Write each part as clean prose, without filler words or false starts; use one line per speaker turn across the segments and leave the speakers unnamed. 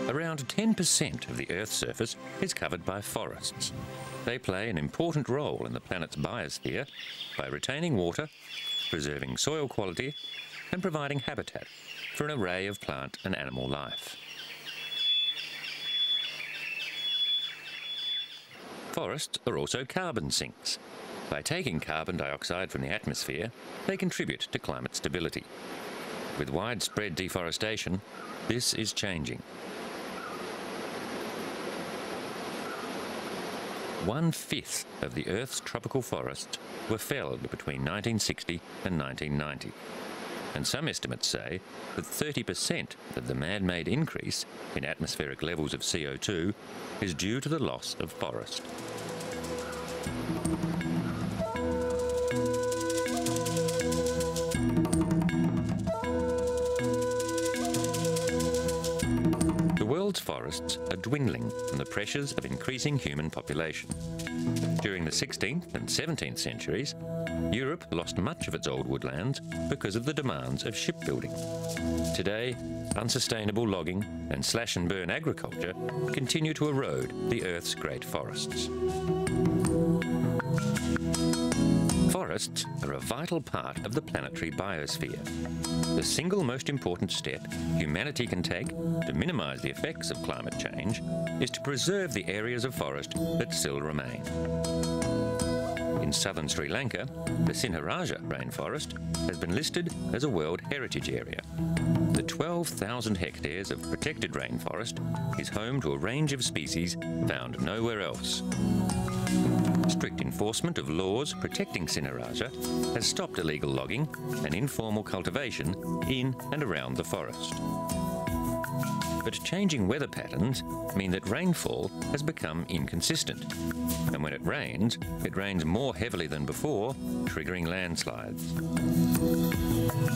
Around 10% of the Earth's surface is covered by forests. They play an important role in the planet's biosphere by retaining water, preserving soil quality, and providing habitat for an array of plant and animal life. Forests are also carbon sinks. By taking carbon dioxide from the atmosphere, they contribute to climate stability. With widespread deforestation, this is changing. 1/5 of the Earth's tropical forests were felled between 1960 and 1990. And some estimates say that 30% of the man-made increase in atmospheric levels of CO2 is due to the loss of forest. The world's forests are dwindling from the pressures of increasing human population. During the 16th and 17th centuries, Europe lost much of its old woodlands because of the demands of shipbuilding. Today, unsustainable logging and slash-and-burn agriculture continue to erode the Earth's great forests. Forests are a vital part of the planetary biosphere. The single most important step humanity can take to minimise the effects of climate change is to preserve the areas of forest that still remain. In southern Sri Lanka, the Sinharaja rainforest has been listed as a World Heritage Area. The 12,000 hectares of protected rainforest is home to a range of species found nowhere else. Strict enforcement of laws protecting Sinharaja has stopped illegal logging and informal cultivation in and around the forest. But changing weather patterns mean that rainfall has become inconsistent, and when it rains more heavily than before, triggering landslides.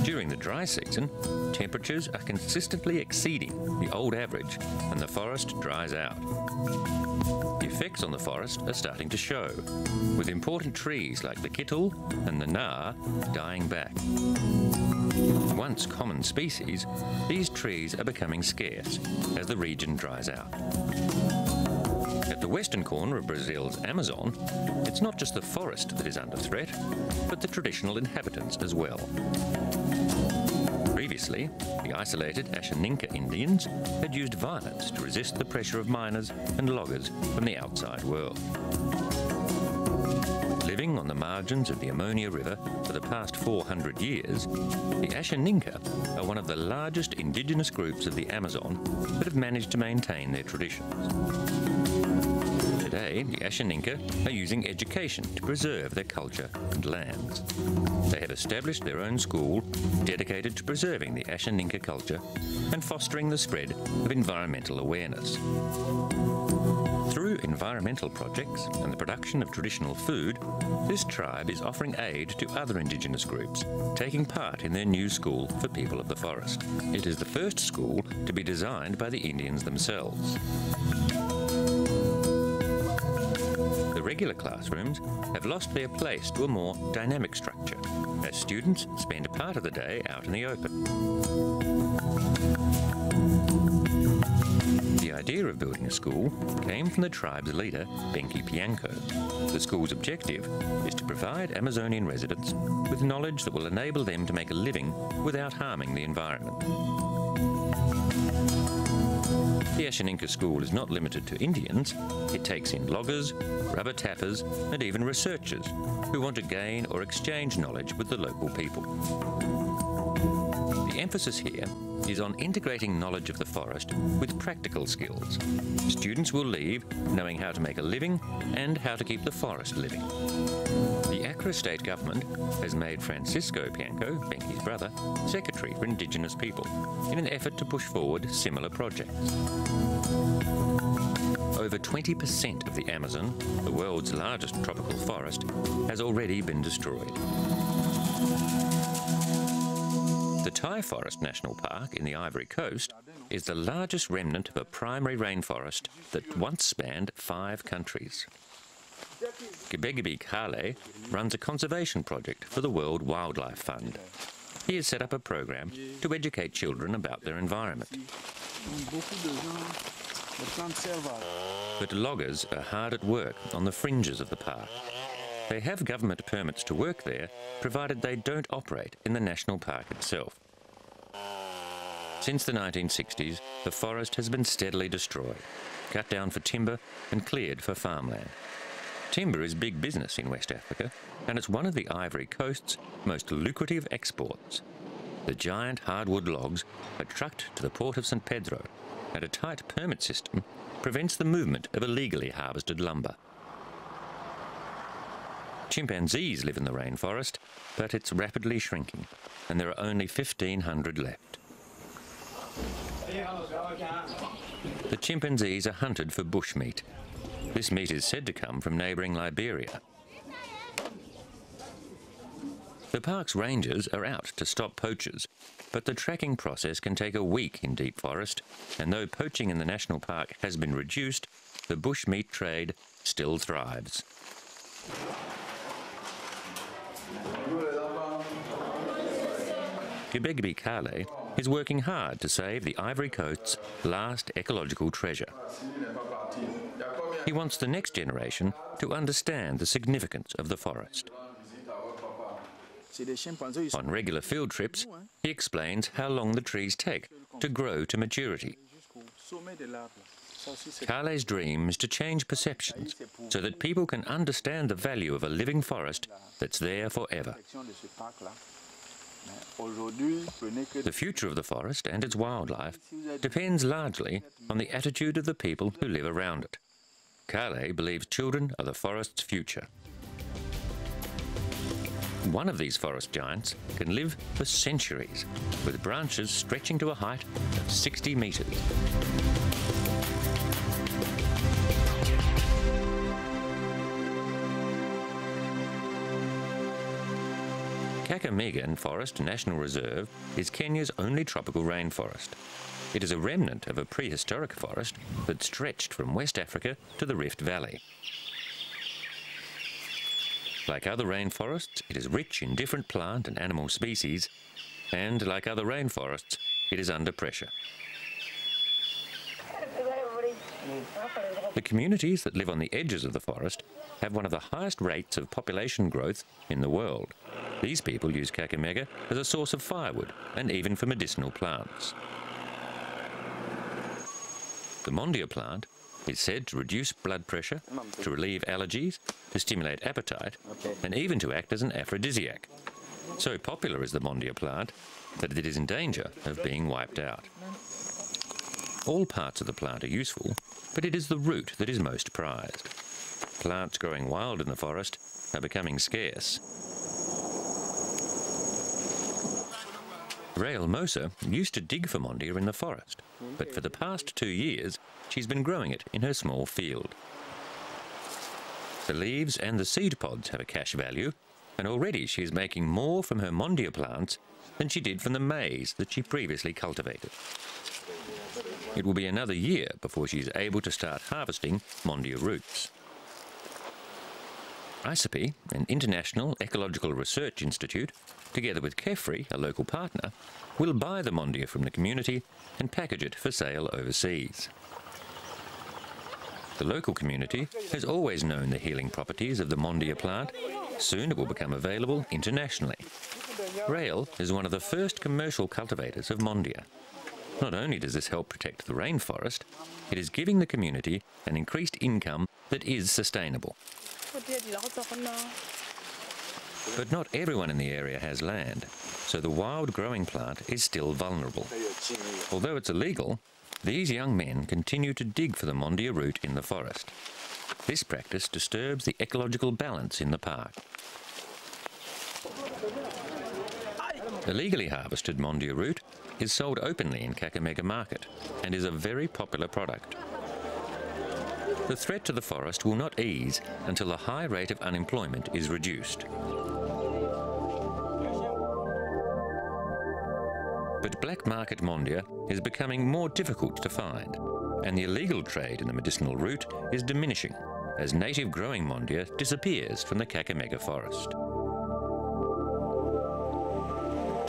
During the dry season, temperatures are consistently exceeding the old average, and the forest dries out. The effects on the forest are starting to show, with important trees like the kittul and the nar dying back. Once common species, these trees are becoming scarce as the region dries out. At the western corner of Brazil's Amazon, it's not just the forest that is under threat, but the traditional inhabitants as well. Previously, the isolated Ashaninka Indians had used violence to resist the pressure of miners and loggers from the outside world. Living on the margins of the Ammonia River for the past 400 years, the Ashaninka are one of the largest indigenous groups of the Amazon that have managed to maintain their traditions. Today, the Ashaninka are using education to preserve their culture and lands. They have established their own school dedicated to preserving the Ashaninka culture and fostering the spread of environmental awareness. Through environmental projects and the production of traditional food, this tribe is offering aid to other indigenous groups, taking part in their new school for people of the forest. It is the first school to be designed by the Indians themselves. The regular classrooms have lost their place to a more dynamic structure, as students spend part of the day out in the open. The idea of building a school came from the tribe's leader, Benki Pianco. The school's objective is to provide Amazonian residents with knowledge that will enable them to make a living without harming the environment. The Ashaninka school is not limited to Indians. It takes in loggers, rubber tappers, and even researchers who want to gain or exchange knowledge with the local people. The emphasis here is on integrating knowledge of the forest with practical skills. Students will leave knowing how to make a living and how to keep the forest living. The Accra State Government has made Francisco Pianco, Benki's brother, Secretary for Indigenous People in an effort to push forward similar projects. Over 20% of the Amazon, the world's largest tropical forest, has already been destroyed. The Tai Forest National Park in the Ivory Coast is the largest remnant of a primary rainforest that once spanned 5 countries. Gebegebe Kale runs a conservation project for the World Wildlife Fund. He has set up a program to educate children about their environment. But loggers are hard at work on the fringes of the park. They have government permits to work there, provided they don't operate in the national park itself. Since the 1960s, the forest has been steadily destroyed, cut down for timber and cleared for farmland. Timber is big business in West Africa, and it's one of the Ivory Coast's most lucrative exports. The giant hardwood logs are trucked to the port of St. Pedro, and a tight permit system prevents the movement of illegally harvested lumber. Chimpanzees live in the rainforest, but it's rapidly shrinking, and there are only 1,500 left. The chimpanzees are hunted for bushmeat. This meat is said to come from neighbouring Liberia. The park's rangers are out to stop poachers, but the tracking process can take a week in deep forest, and though poaching in the national park has been reduced, the bushmeat trade still thrives. Gebegbi Kale is working hard to save the Ivory Coast's last ecological treasure. He wants the next generation to understand the significance of the forest. On regular field trips, he explains how long the trees take to grow to maturity. Kale's dream is to change perceptions so that people can understand the value of a living forest that's there forever. The future of the forest and its wildlife depends largely on the attitude of the people who live around it. Kale believes children are the forest's future. One of these forest giants can live for centuries, with branches stretching to a height of 60 metres. Kakamega Forest National Reserve is Kenya's only tropical rainforest. It is a remnant of a prehistoric forest that stretched from West Africa to the Rift Valley. Like other rainforests, it is rich in different plant and animal species, and like other rainforests, it is under pressure. The communities that live on the edges of the forest have one of the highest rates of population growth in the world. These people use Kakamega as a source of firewood and even for medicinal plants. The Mondia plant is said to reduce blood pressure, to relieve allergies, to stimulate appetite, and even to act as an aphrodisiac. So popular is the Mondia plant that it is in danger of being wiped out. All parts of the plant are useful, but it is the root that is most prized. Plants growing wild in the forest are becoming scarce. Rael Mosa used to dig for Mondia in the forest, but for the past 2 years she's been growing it in her small field. The leaves and the seed pods have a cash value, and already she is making more from her Mondia plants than she did from the maize that she previously cultivated. It will be another year before she is able to start harvesting Mondia roots. ICEPI, an international ecological research institute, together with Kefri, a local partner, will buy the Mondia from the community and package it for sale overseas. The local community has always known the healing properties of the Mondia plant. Soon it will become available internationally. Rael is one of the first commercial cultivators of Mondia. Not only does this help protect the rainforest, it is giving the community an increased income that is sustainable. But not everyone in the area has land, so the wild growing plant is still vulnerable. Although it's illegal, these young men continue to dig for the Mondia root in the forest. This practice disturbs the ecological balance in the park. Illegally harvested Mondia root is sold openly in Kakamega Market and is a very popular product. The threat to the forest will not ease until the high rate of unemployment is reduced. But black market Mondia is becoming more difficult to find, and the illegal trade in the medicinal root is diminishing as native growing Mondia disappears from the Kakamega forest.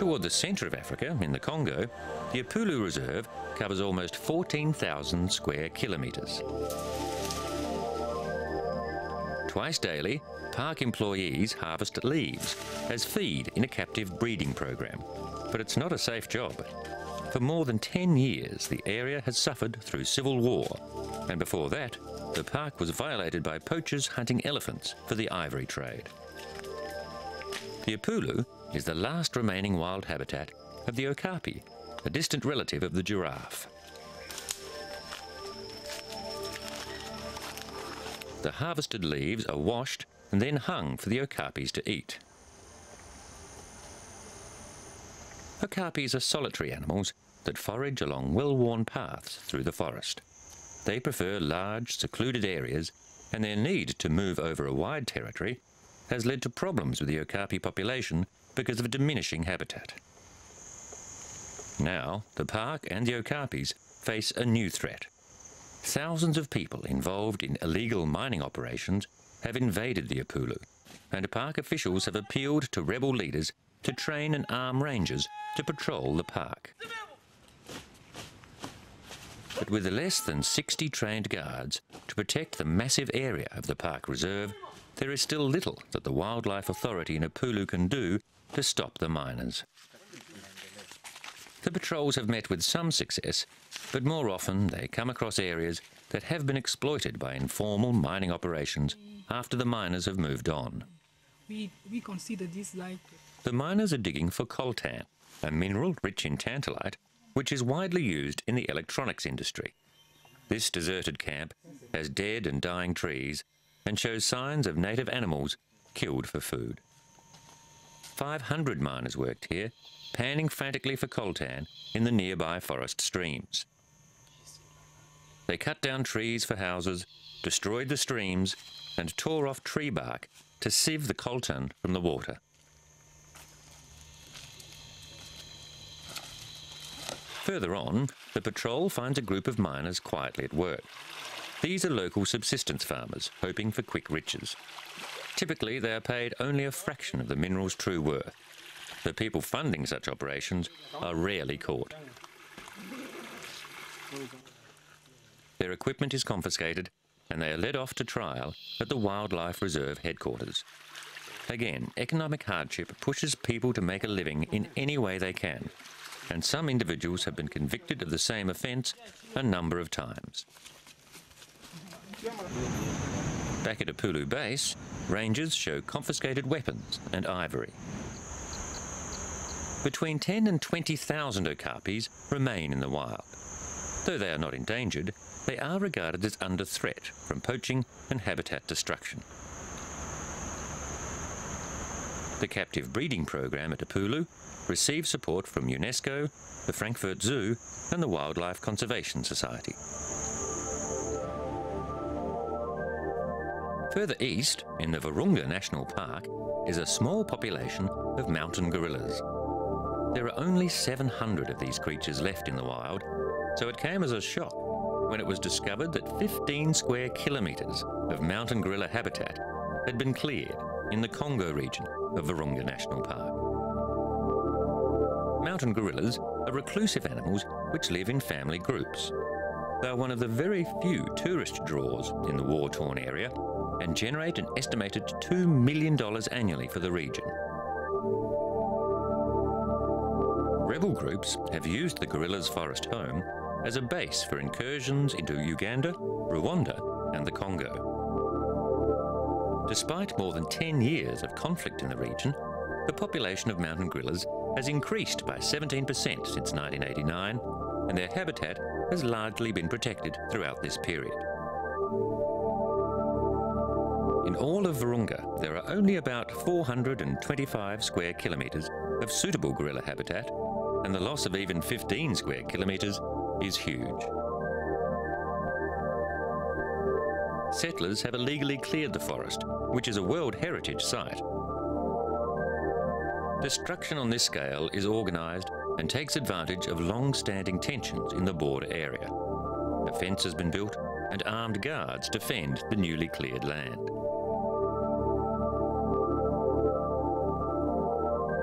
Toward the centre of Africa, in the Congo, the Epulu Reserve covers almost 14,000 square kilometres. Twice daily, park employees harvest leaves as feed in a captive breeding program. But it's not a safe job. For more than 10 years, the area has suffered through civil war, and before that, the park was violated by poachers hunting elephants for the ivory trade. The Epulu is the last remaining wild habitat of the okapi, a distant relative of the giraffe. The harvested leaves are washed and then hung for the okapis to eat. Okapis are solitary animals that forage along well-worn paths through the forest. They prefer large, secluded areas, and their need to move over a wide territory has led to problems with the okapi population because of a diminishing habitat. Now, the park and the okapis face a new threat. Thousands of people involved in illegal mining operations have invaded the Epulu, and park officials have appealed to rebel leaders to train and arm rangers to patrol the park. But with less than 60 trained guards to protect the massive area of the park reserve, there is still little that the Wildlife Authority in Epulu can do to stop the miners. The patrols have met with some success, but more often they come across areas that have been exploited by informal mining operations after the miners have moved on.
We consider this like...
The miners are digging for coltan, a mineral rich in tantalite, which is widely used in the electronics industry. This deserted camp has dead and dying trees and shows signs of native animals killed for food. 500 miners worked here, panning frantically for coltan in the nearby forest streams. They cut down trees for houses, destroyed the streams, and tore off tree bark to sieve the coltan from the water. Further on, the patrol finds a group of miners quietly at work. These are local subsistence farmers, hoping for quick riches. Typically, they are paid only a fraction of the mineral's true worth. The people funding such operations are rarely caught. Their equipment is confiscated, and they are led off to trial at the Wildlife Reserve headquarters. Again, economic hardship pushes people to make a living in any way they can, and some individuals have been convicted of the same offence a number of times. Back at Epulu Base, rangers show confiscated weapons and ivory. Between 10 and 20,000 okapis remain in the wild. Though they are not endangered, they are regarded as under threat from poaching and habitat destruction. The captive breeding program at Epulu receives support from UNESCO, the Frankfurt Zoo, and the Wildlife Conservation Society. Further east, in the Virunga National Park, is a small population of mountain gorillas. There are only 700 of these creatures left in the wild, so it came as a shock when it was discovered that 15 square kilometres of mountain gorilla habitat had been cleared in the Congo region of Virunga National Park. Mountain gorillas are reclusive animals which live in family groups. They are one of the very few tourist draws in the war-torn area and generate an estimated $2 million annually for the region. Rebel groups have used the gorilla's forest home as a base for incursions into Uganda, Rwanda, and the Congo. Despite more than 10 years of conflict in the region, the population of mountain gorillas has increased by 17% since 1989, and their habitat has largely been protected throughout this period. In all of Virunga, there are only about 425 square kilometres of suitable gorilla habitat, and the loss of even 15 square kilometres is huge. Settlers have illegally cleared the forest, which is a World Heritage Site. Destruction on this scale is organised and takes advantage of long-standing tensions in the border area. A fence has been built and armed guards defend the newly cleared land.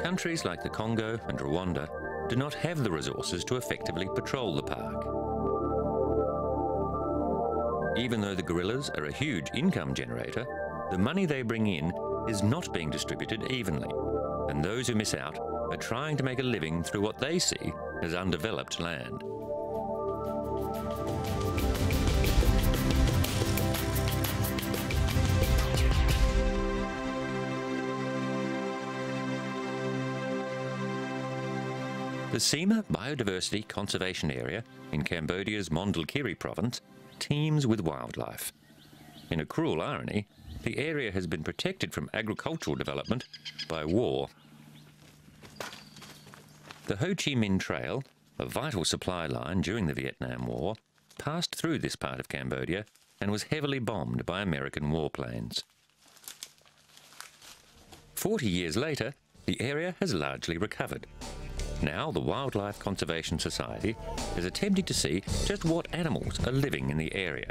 Countries like the Congo and Rwanda do not have the resources to effectively patrol the park. Even though the gorillas are a huge income generator, the money they bring in is not being distributed evenly, and those who miss out are trying to make a living through what they see as undeveloped land. The Sima Biodiversity Conservation Area in Cambodia's Mondulkiri province teems with wildlife. In a cruel irony, the area has been protected from agricultural development by war. The Ho Chi Minh Trail, a vital supply line during the Vietnam War, passed through this part of Cambodia and was heavily bombed by American warplanes. 40 years later, the area has largely recovered. Now the Wildlife Conservation Society is attempting to see just what animals are living in the area.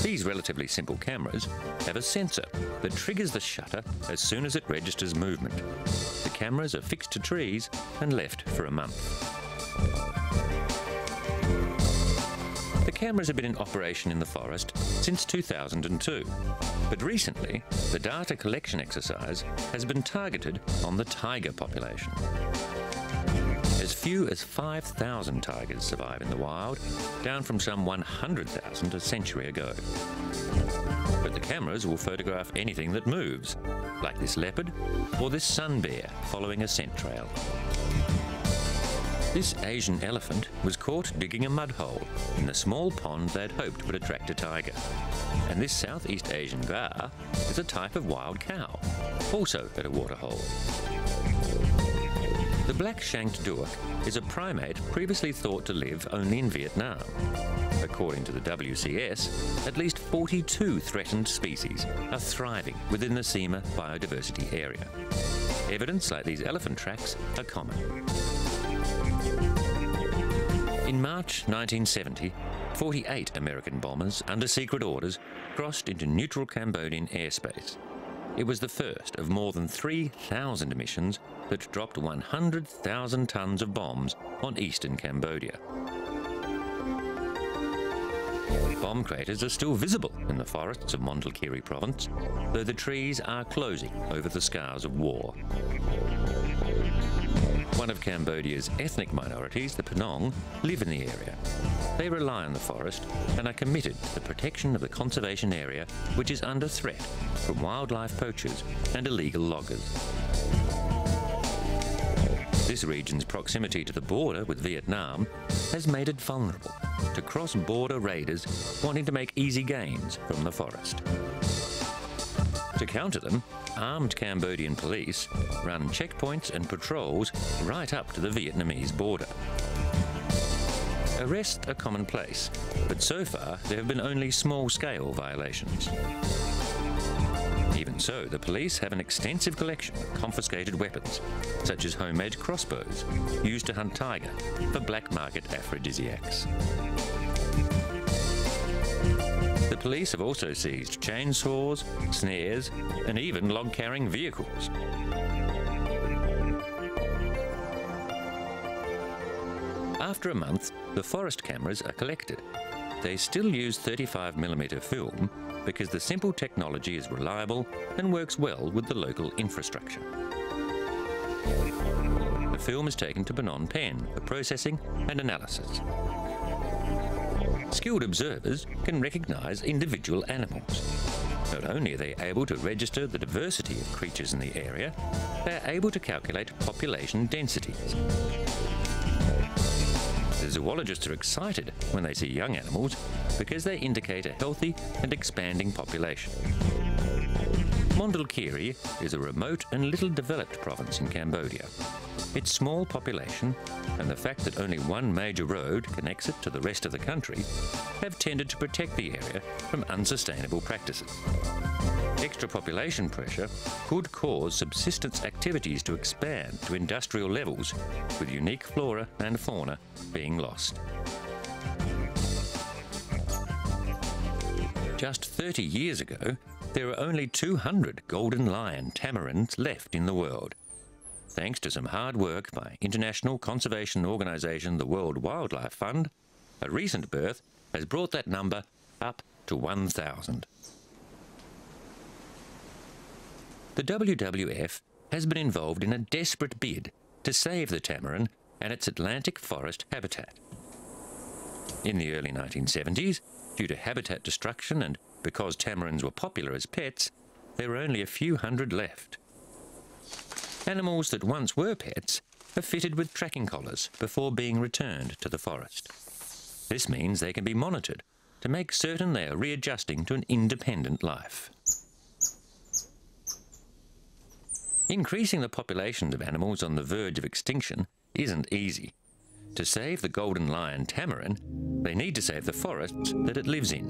These relatively simple cameras have a sensor that triggers the shutter as soon as it registers movement. The cameras are fixed to trees and left for a month. The cameras have been in operation in the forest since 2002, but recently the data collection exercise has been targeted on the tiger population. As few as 5,000 tigers survive in the wild, down from some 100,000 a century ago. But the cameras will photograph anything that moves, like this leopard or this sun bear following a scent trail. This Asian elephant was caught digging a mud hole in the small pond they had hoped would attract a tiger. And this Southeast Asian gar is a type of wild cow, also at a waterhole. The black-shanked duok is a primate previously thought to live only in Vietnam. According to the WCS, at least 42 threatened species are thriving within the Sima biodiversity area. Evidence like these elephant tracks are common. In March 1970, 48 American bombers under secret orders crossed into neutral Cambodian airspace. It was the first of more than 3,000 missions that dropped 100,000 tons of bombs on eastern Cambodia. Bomb craters are still visible in the forests of Mondulkiri province, though the trees are closing over the scars of war. One of Cambodia's ethnic minorities, the Penong, live in the area. They rely on the forest and are committed to the protection of the conservation area, which is under threat from wildlife poachers and illegal loggers. This region's proximity to the border with Vietnam has made it vulnerable to cross-border raiders wanting to make easy gains from the forest. To counter them, armed Cambodian police run checkpoints and patrols right up to the Vietnamese border. Arrests are commonplace, but so far there have been only small-scale violations. Even so, the police have an extensive collection of confiscated weapons, such as homemade crossbows used to hunt tiger for black market aphrodisiacs. The police have also seized chainsaws, snares, and even log-carrying vehicles. After a month, the forest cameras are collected. They still use 35mm film because the simple technology is reliable and works well with the local infrastructure. The film is taken to Phnom Penh for processing and analysis. Skilled observers can recognise individual animals. Not only are they able to register the diversity of creatures in the area, they are able to calculate population densities. The zoologists are excited when they see young animals because they indicate a healthy and expanding population. Mondulkiri is a remote and little developed province in Cambodia. Its small population and the fact that only one major road connects it to the rest of the country have tended to protect the area from unsustainable practices. Extra population pressure could cause subsistence activities to expand to industrial levels, with unique flora and fauna being lost. Just 30 years ago, there were only 200 golden lion tamarins left in the world. thanks to some hard work by international conservation organisation the World Wildlife Fund, a recent birth has brought that number up to 1,000. The WWF has been involved in a desperate bid to save the tamarin and its Atlantic forest habitat. In the early 1970s, due to habitat destruction and because tamarins were popular as pets, there were only a few hundred left. Animals that once were pets are fitted with tracking collars before being returned to the forest. This means they can be monitored to make certain they are readjusting to an independent life. Increasing the populations of animals on the verge of extinction isn't easy. To save the golden lion tamarin, they need to save the forests that it lives in.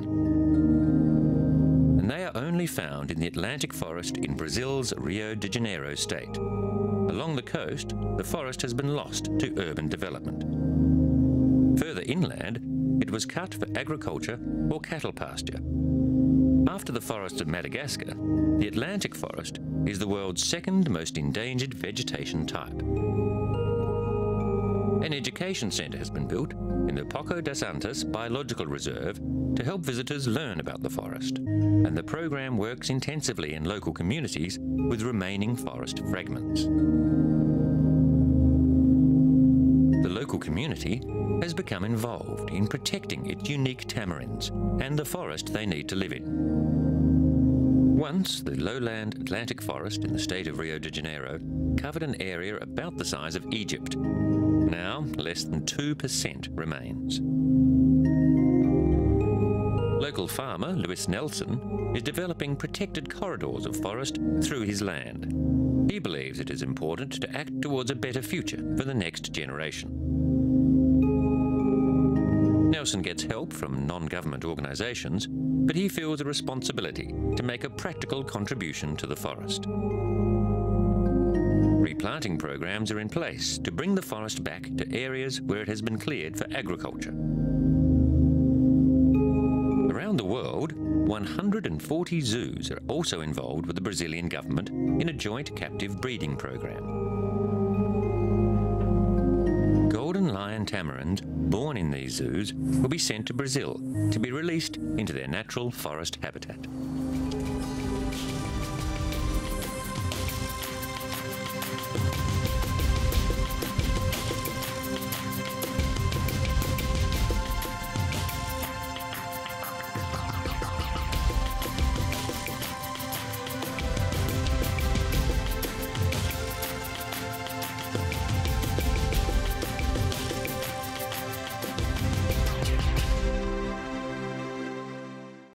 And they are only found in the Atlantic forest in Brazil's Rio de Janeiro state. Along the coast, the forest has been lost to urban development. Further inland, it was cut for agriculture or cattle pasture. After the forests of Madagascar, the Atlantic forest is the world's second most endangered vegetation type. An education centre has been built in the Poco das Antas Biological Reserve to help visitors learn about the forest, and the program works intensively in local communities with remaining forest fragments. The local community has become involved in protecting its unique tamarins and the forest they need to live in. Once, the lowland Atlantic forest in the state of Rio de Janeiro covered an area about the size of Egypt. Now, less than 2% remains. Local farmer Luis Nelson is developing protected corridors of forest through his land. He believes it is important to act towards a better future for the next generation. Nelson gets help from non-government organisations, but he feels a responsibility to make a practical contribution to the forest. Replanting programs are in place to bring the forest back to areas where it has been cleared for agriculture. Around the world, 140 zoos are also involved with the Brazilian government in a joint captive breeding program. Golden lion tamarins born in these zoos will be sent to Brazil to be released into their natural forest habitat.